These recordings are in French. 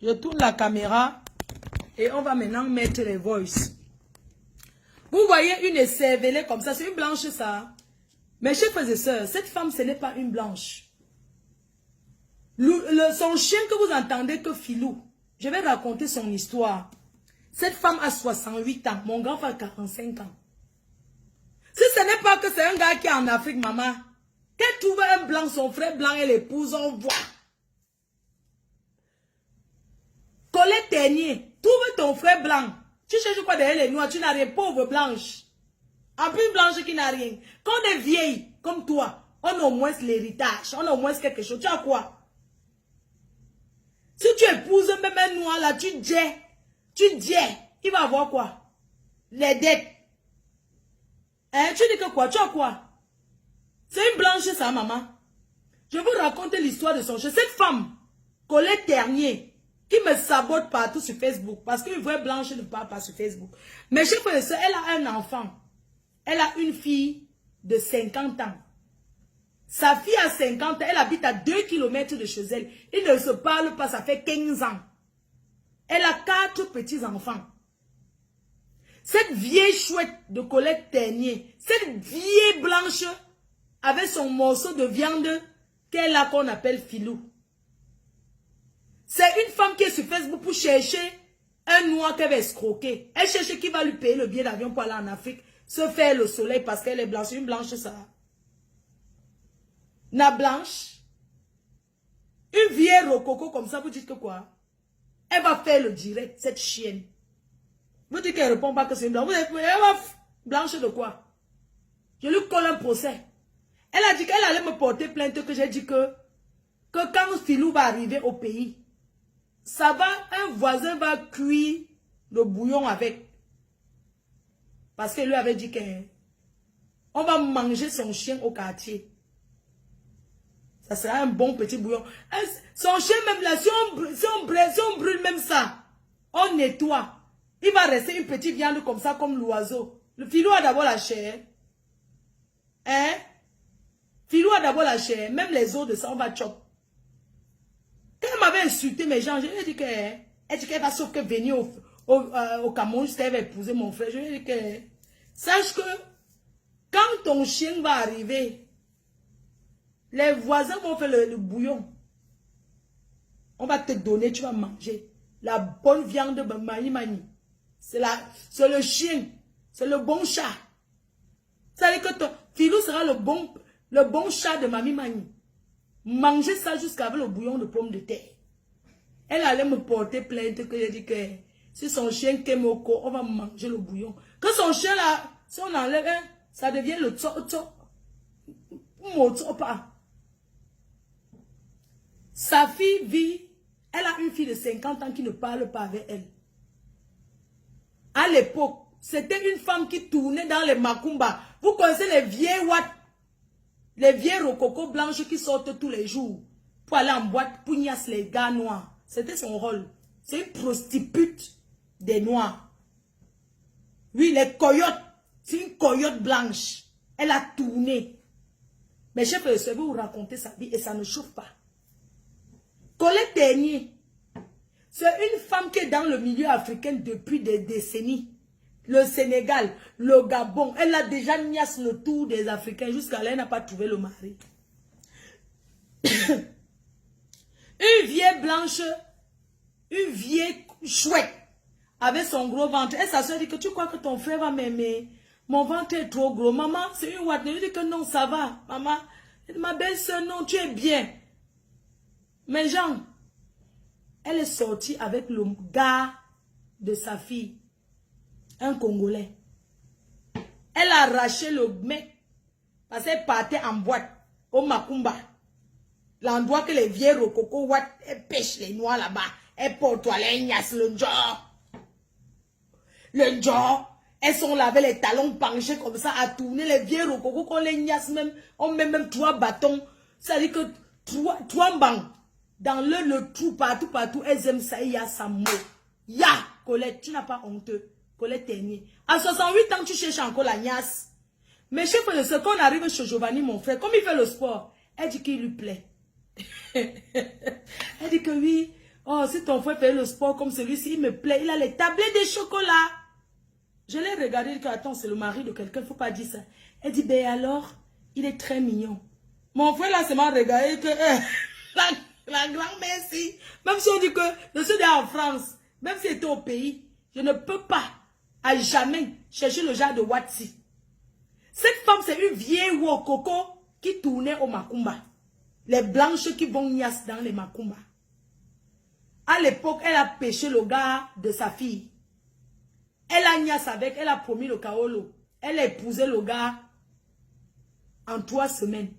Je tourne la caméra et on va maintenant mettre les voices. Vous voyez une écervelée comme ça, c'est une blanche ça. Mes chers frères et sœurs, cette femme ce n'est pas une blanche. Son chien que vous entendez que Filou, je vais raconter son histoire. Cette femme a 68 ans, mon grand frère a 45 ans. Si ce n'est pas que c'est un gars qui est en Afrique, maman, qu'elle trouve un blanc, son frère blanc et l'épouse, on voit. Colette Ternier, trouve ton frère blanc. Tu cherches quoi derrière les noirs, tu n'as rien, pauvre blanche. En plus blanche qui n'a rien. Quand on est vieille, comme toi, on a au moins l'héritage, on a au moins quelque chose. Tu as quoi? Si tu épouses même un noir là, tu dis, il va avoir quoi? Les dettes. Hein, tu dis que quoi? Tu as quoi? C'est une blanche ça, maman. Je vous raconte l'histoire de son chien. Cette femme, Colette Ternier, qui me sabote partout sur Facebook, parce qu'une vraie blanche ne parle pas sur Facebook. Mais je sais ça, elle a un enfant. Elle a une fille de 50 ans. Sa fille a 50 ans, elle habite à 2 km de chez elle. Ils ne se parlent pas, ça fait 15 ans. Elle a 4 petits-enfants. Cette vieille chouette de Colette Ternier, cette vieille blanche, avec son morceau de viande qu'elle a qu'on appelle Filou. C'est une femme qui est sur Facebook pour chercher un noir qu'elle va escroquer. Elle cherche qui va lui payer le billet d'avion pour aller en Afrique, se faire le soleil parce qu'elle est blanche. Une blanche, ça. Na blanche. Une vieille rococo comme ça, vous dites que quoi? Elle va faire le direct, cette chienne. Vous dites qu'elle ne répond pas que c'est une blanche. Elle va blanche de quoi? Je lui colle un procès. Elle a dit qu'elle allait me porter plainte, que j'ai dit que quand Filou va arriver au pays, ça va, un voisin va cuire le bouillon avec. Parce qu'elle lui avait dit qu'on va manger son chien au quartier. Ça sera un bon petit bouillon. Son chien même là, si on brûle même ça, on nettoie. Il va rester une petite viande comme ça, comme l'oiseau. Le Filou a d'abord la chair. Hein? Filou a d'abord la chair. Même les os de ça, on va chop. Quand elle m'avait insulté mes gens, je lui ai dit qu'elle va sauf que venir au Cameroun jusqu'à elle va épouser mon frère. Je lui ai dit que sache que quand ton chien va arriver, les voisins vont faire le bouillon. On va te donner, tu vas manger. La bonne viande de mani. C'est le chien. C'est le bon chat. Ça veut dire que ton Filou sera le bon chat de Mamie Mani. Manger ça jusqu'avec le bouillon de pommes de terre. Elle allait me porter plainte que j'ai dit que si son chien Kemoko, on va manger le bouillon. Que son chien là, si on enlève, ça devient le tso. Pas. Sa fille vit, elle a une fille de 50 ans qui ne parle pas avec elle. À l'époque, c'était une femme qui tournait dans les Makumba. Vous connaissez les vieilles Watt, les vieilles rococo blanches qui sortent tous les jours pour aller en boîte, pour niasse les gars noirs. C'était son rôle. C'est une prostitute des noirs. Oui, les coyotes. C'est une coyote blanche. Elle a tourné. Mais je peux vous raconter sa vie et ça ne chauffe pas. Colette Ternier, c'est une femme qui est dans le milieu africain depuis des décennies. Le Sénégal, le Gabon, elle a déjà niasse le tour des Africains jusqu'à là, elle n'a pas trouvé le mari. Une vieille blanche, une vieille chouette, avec son gros ventre. Elle s'assoit dit que tu crois que ton frère va m'aimer. Mon ventre est trop gros. Maman, c'est une ouate. Je dis que non, ça va. Maman, ma belle-sœur, non, tu es bien. Mais Jean, elle est sortie avec le gars de sa fille. Un Congolais. Elle a arraché le mec parce qu'elle partait en boîte au Makumba. L'endroit que les vieilles rococo Watt, elles pêchent les noirs là-bas. Elles portent toilette, niasse le genre. Le genre. Elles sont lavées les talons penchés comme ça à tourner. Les vieilles rococo qu'on les niasse même. On met même 3 bâtons. Ça dit que 3 bancs. Dans le trou, partout, elles aiment ça. Il y a ça mot. Ya, Colette, tu n'as pas honteux. Colette Ternier. À 68 ans, tu cherches encore la niasse. Mais chef, quand on arrive chez Giovanni, mon frère, comme il fait le sport, elle dit qu'il lui plaît. Elle dit que oui, Oh, si ton frère fait le sport comme celui-ci, il me plaît, il a les tablettes de chocolat. Je l'ai regardé, il dit, attends, c'est le mari de quelqu'un, il ne faut pas dire ça. Elle dit, ben alors, il est très mignon. Mon frère là, c'est m'a regardé que, la grand-mère, si, même si on dit que je suis en France, même si j'étais au pays, je ne peux pas, à jamais, chercher le genre de Watsi. Cette femme, c'est une vieille Wokoko qui tournait au Makumba. Les blanches qui vont nias dans les Makumba. À l'époque, elle a pêché le gars de sa fille. Elle a nias avec, elle a promis le kaolo. Elle a épousé le gars en 3 semaines.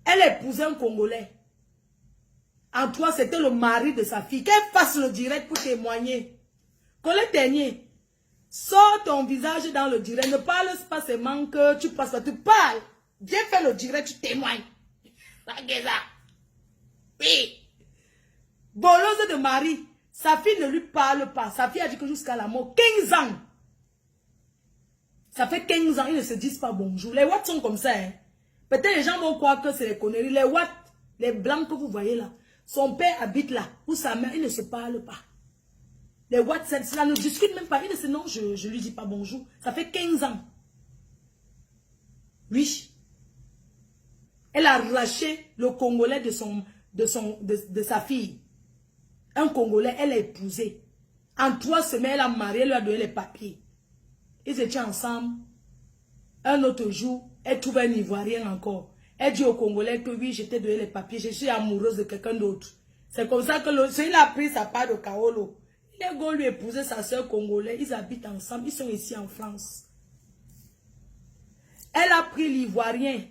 Elle a épousé un Congolais. En 3, c'était le mari de sa fille. Qu'elle fasse le direct pour témoigner. Colette Dernier, sors ton visage dans le direct. Ne parle pas seulement que tu passes pas. Tu parles. Viens faire le direct, tu témoignes. Oui. Bolose de mari. Sa fille ne lui parle pas. Sa fille a dit que jusqu'à la mort, 15 ans. Ça fait 15 ans, ils ne se disent pas bonjour. Les Watts sont comme ça. Hein. Peut-être les gens vont croire que c'est les conneries. Les Watts, les blancs que vous voyez là, son père habite là, ou sa mère, ils ne se parlent pas. Les Watts, cela ne discute même pas. Ils ne se non, je lui dis pas bonjour. Ça fait 15 ans. Oui. Elle a arraché le Congolais de sa fille. Un Congolais, elle a épousé. En 3 semaines, elle a marié, elle lui a donné les papiers. Ils étaient ensemble. Un autre jour, elle trouve un Ivoirien encore. Elle dit au Congolais que oui, j'étais donné les papiers, je suis amoureuse de quelqu'un d'autre. C'est comme ça que il a pris sa part de Kaolo. Il est going lui épouser sa soeur congolaise. Ils habitent ensemble, ils sont ici en France. Elle a pris l'Ivoirien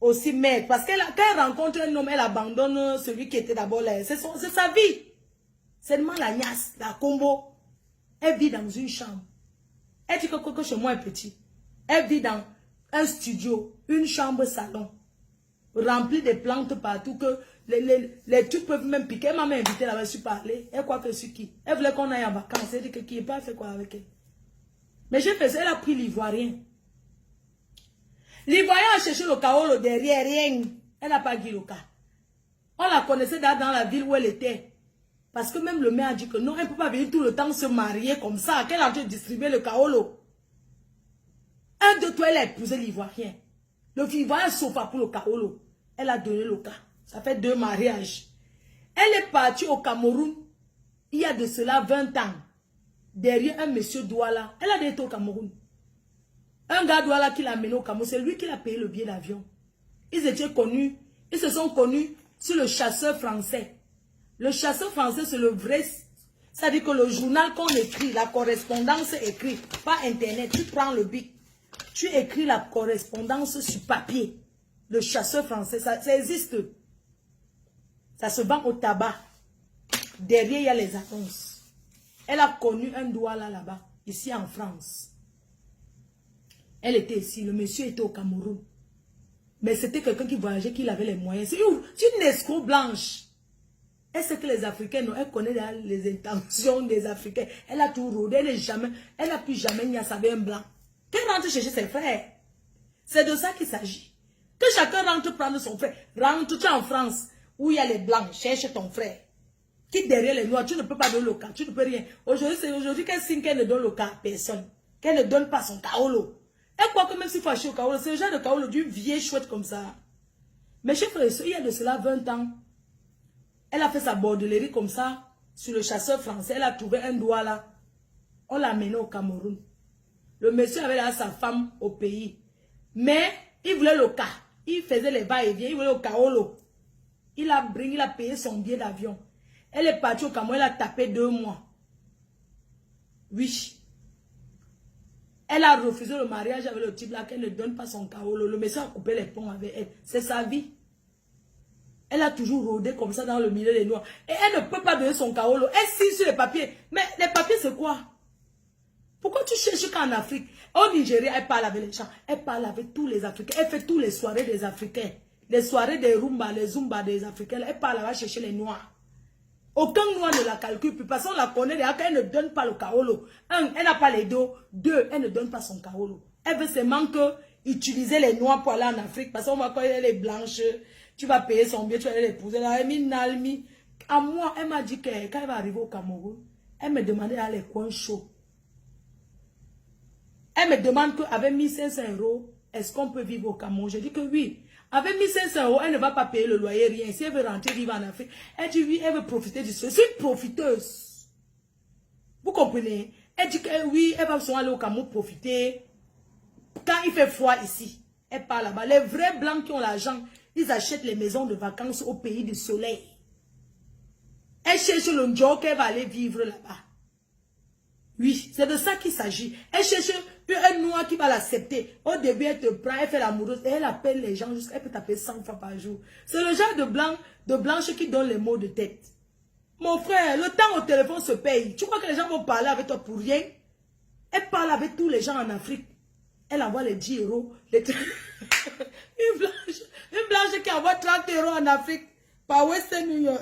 aussi maître. Parce que quand elle rencontre un homme, elle abandonne celui qui était d'abord là. C'est sa vie. Seulement la niasse, la combo. Elle vit dans une chambre. Elle dit que chez moi est petit. Elle vit dans un studio, une chambre salon, remplie de plantes partout, que les trucs peuvent même piquer. Elle m'a même invité là-bas, je suis parlé. Elle croit que je suis qui? Elle voulait qu'on aille en vacances. Elle dit que qui n'est pas fait quoi avec elle. Mais j'ai fait ça, elle a pris l'Ivoirien. L'Ivoirien a cherché le kaolo derrière, rien. Elle n'a pas dit le cas. On la connaissait dans la ville où elle était. Parce que même le maire a dit que non, elle ne peut pas venir tout le temps se marier comme ça. Qu'elle a dû distribuer le kaolo. Un de toi, elle a épousé l'Ivoirien. Le Ivoirien sauf pour le kaolo. Elle a donné le cas. Ça fait 2 mariages. Elle est partie au Cameroun. Il y a de cela 20 ans. Derrière un monsieur Douala. Elle a été au Cameroun. Un gars Douala qui l'a mené au Cameroun. C'est lui qui l'a payé le billet d'avion. Ils étaient connus. Ils se sont connus sur le chasseur français. Le chasseur français, c'est le vrai. C'est-à-dire que le journal qu'on écrit, la correspondance écrite, pas Internet. Tu prends le bic. Tu écris la correspondance sur papier. Le chasseur français, ça existe. Ça se vend au tabac. Derrière, il y a les annonces. Elle a connu un Douala là-bas, ici en France. Elle était ici, le monsieur était au Cameroun. Mais c'était quelqu'un qui voyageait, qui avait les moyens. C'est une escroc blanche. Elle sait que les Africains, non, elle connaît les intentions des Africains. Elle a tout rodé, elle n'a plus jamais ni à savoir un blanc. Qu'elle rentre chercher ses frères. C'est de ça qu'il s'agit. Que chacun rentre prendre son frère. Rentre-tu en France, où il y a les blancs, cherche ton frère. Qui derrière les noirs, tu ne peux pas donner le cas, tu ne peux rien. Aujourd'hui, c'est aujourd'hui qu'elle signe qu'elle ne donne le cas à personne. Qu'elle ne donne pas son kaolo. Elle croit que même s'il faut acheter au kaolo, c'est le genre de kaolo d'une vieille chouette comme ça. Mais chez frère, il y a de cela 20 ans. Elle a fait sa bordellerie comme ça, sur le chasseur français. Elle a trouvé un doigt là. On l'a amené au Cameroun. Le monsieur avait là sa femme au pays. Mais il voulait le cas. Il faisait les va-et-vient. Il voulait le kaolo. Il a payé son billet d'avion. Elle est partie au Cameroun. Elle a tapé 2 mois. Oui. Elle a refusé le mariage avec le type là. Qu'elle ne donne pas son kaolo. Le monsieur a coupé les ponts avec elle. C'est sa vie. Elle a toujours rôdé comme ça dans le milieu des noirs. Et elle ne peut pas donner son kaolo. Elle signe sur les papiers. Mais les papiers, c'est quoi? Pourquoi tu cherches qu'en Afrique? Au Nigeria, elle parle avec les gens. Elle parle avec tous les Africains. Elle fait toutes les soirées des Africains. Les soirées des rumba, les zumba des Africains. Elle parle là-bas chercher les noirs. Aucun noir ne la calcule plus. Parce qu'on la connaît déjà qu'elle ne donne pas le kaolo. 1, elle n'a pas les dos. 2, elle ne donne pas son kaolo. Elle veut seulement que utiliser les noirs pour aller en Afrique. Parce qu'on voit quand elle est blanche. Tu vas payer son billet, tu vas aller l'épouser. Là, Nalmi, À moi, elle m'a dit que quand elle va arriver au Cameroun, elle me demandait à les coins chauds. Elle me demande qu'avec 1500 €, est-ce qu'on peut vivre au Cameroun? Je dis que oui. Avec 1500 €, elle ne va pas payer le loyer, rien. Si elle veut rentrer vivre en Afrique, elle dit oui, elle veut profiter du soleil. C'est une profiteuse. Vous comprenez? Elle dit que oui, elle va souvent aller au Cameroun profiter. Quand il fait froid ici, elle part là-bas. Les vrais blancs qui ont l'argent, ils achètent les maisons de vacances au pays du soleil. Elle cherche le job qu'elle va aller vivre là-bas. Oui, c'est de ça qu'il s'agit. Elle cherche un noir qui va l'accepter. Au début, elle te prend, elle fait l'amoureuse et elle appelle les gens jusqu'à elle peut taper 100 fois par jour. C'est le genre de blanche qui donne les mots de tête. Mon frère, le temps au téléphone se paye. Tu crois que les gens vont parler avec toi pour rien? Elle parle avec tous les gens en Afrique. Elle envoie les 10 €. une blanche qui envoie 30 € en Afrique par Western Union.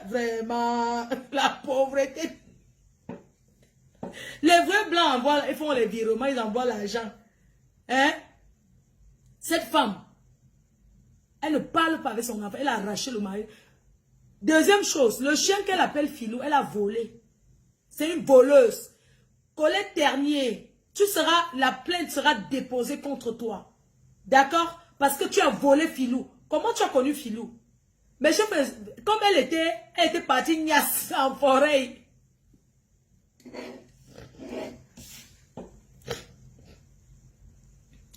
Vraiment, la pauvreté. Les vrais blancs envoient, ils font les virements, ils envoient l'argent. Hein? Cette femme, elle ne parle pas avec son enfant, elle a arraché le mari. Deuxième chose, le chien qu'elle appelle Filou, elle a volé. C'est une voleuse. Colette Ternier, la plainte sera déposée contre toi. D'accord? Parce que tu as volé Filou. Comment tu as connu Filou? Mais comme elle était partie niasse en forêt.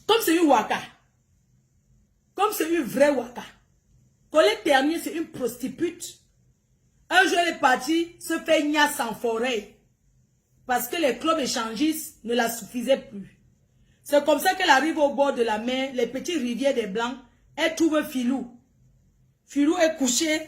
Comme c'est une waka. Comme c'est une vraie waka. Colette Ternier, c'est une prostitute. Un jour, elle est partie se faire niasse en forêt. Parce que les clubs échangistes ne la suffisaient plus. C'est comme ça qu'elle arrive au bord de la mer, les petites rivières des Blancs. Elle trouve Filou. Filou est couché